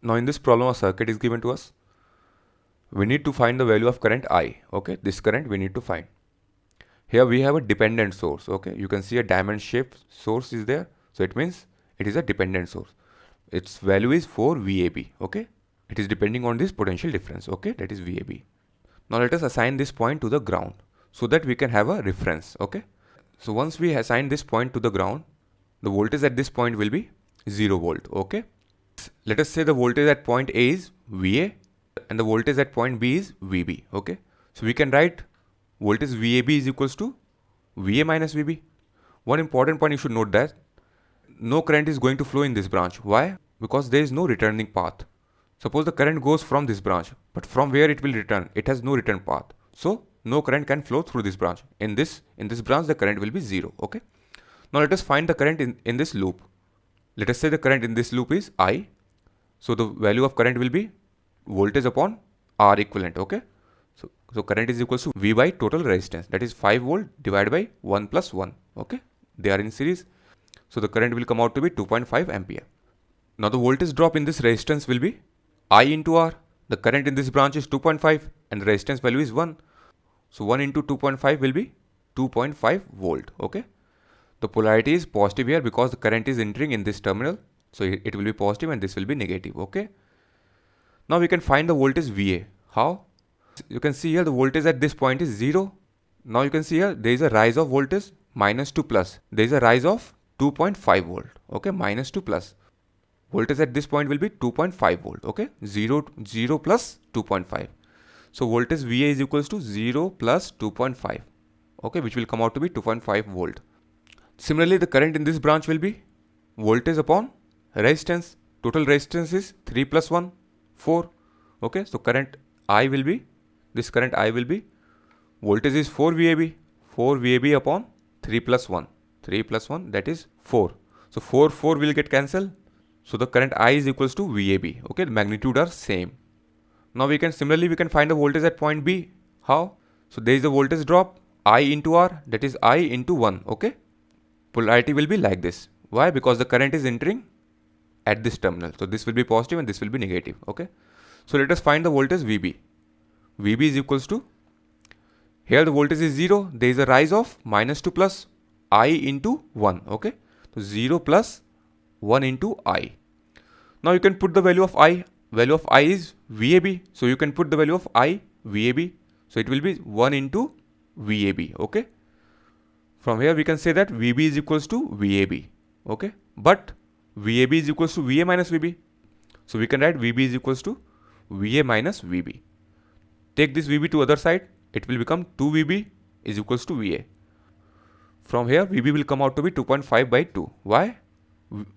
Now in this problem, a circuit is given to us. We need to find the value of current I. Okay, this current we need to find. Here we have a dependent source. Okay, you can see a diamond shaped source is there. So it means it is a dependent source. Its value is 4 VAB. Okay, it is depending on this potential difference. Okay, that is VAB. Now let us assign this point to the ground so that we can have a reference. Okay, so once we assign this point to the ground, the voltage at this point will be 0 volt. Okay, let us say the voltage at point A is VA and the voltage at point B is VB. Okay, so we can write voltage VAB is equals to VA minus VB. One important point you should note that no current is going to flow in this branch. Why? Because there is no returning path. Suppose the current goes from this branch, but from where it will return, it has no return path. So no current can flow through this branch. In this branch, the current will be 0. Okay. Now let us find the current in this loop. Let us say the current in this loop is I. So the value of current will be voltage upon R equivalent. Okay. So current is equals to V by total resistance. That is 5 volt divided by 1 plus 1. Okay. They are in series. So the current will come out to be 2.5 ampere. Now the voltage drop in this resistance will be I into R. The current in this branch is 2.5 and the resistance value is 1. So 1 into 2.5 will be 2.5 volt. Okay. The polarity is positive here because the current is entering in this terminal. So it will be positive and this will be negative. Okay. Now we can find the voltage VA. How? You can see here the voltage at this point is 0. Now you can see here there is a rise of voltage minus to plus. There is a rise of 2.5 volt. Okay. Minus to plus. Voltage at this point will be 2.5 volt. Okay. 0 plus 2.5. So voltage VA is equals to 0 plus 2.5. Okay. Which will come out to be 2.5 volt. Similarly, the current in this branch will be voltage upon resistance. Total resistance is 3 plus 1, 4. Okay. So current I will be, voltage is 4 VAB. 4 VAB upon 3 plus 1. 3 plus 1 that is 4. So 4 will get cancelled. So the current I is equals to VAB. Okay. The magnitude are same. Now we can find the voltage at point B. How? So there is a voltage drop I into R, that is I into 1. Okay. Polarity will be like this. Why? Because the current is entering at this terminal. So this will be positive and this will be negative. Okay. So let us find the voltage VB. VB is equals to, here the voltage is 0. There is a rise of minus to plus I into 1. Okay. So 0 plus 1 into I. Now you can put the value of I. Value of I is VAB. So you can put the value of I VAB. So it will be 1 into VAB. Okay. From here we can say that VB is equals to VAB. Okay. But VAB is equals to VA minus VB. So we can write VB is equals to VA minus VB. Take this VB to other side. It will become 2 VB is equals to VA. From here VB will come out to be 2.5 by 2. Why?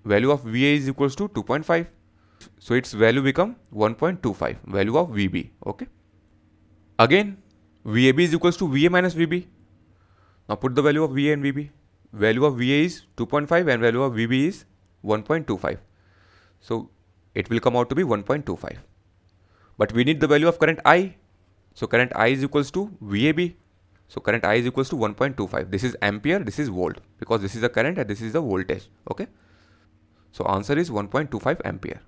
Value of VA is equals to 2.5. So its value become 1.25. Value of VB. Okay. Again VAB is equals to VA minus VB. Now put the value of VA and VB. Value of VA is 2.5 and value of VB is 1.25. So it will come out to be 1.25. But we need the value of current I. So current I is equals to VAB. So current I is equals to 1.25. This is ampere, this is volt. Because this is the current and this is the voltage. Okay. So answer is 1.25 ampere.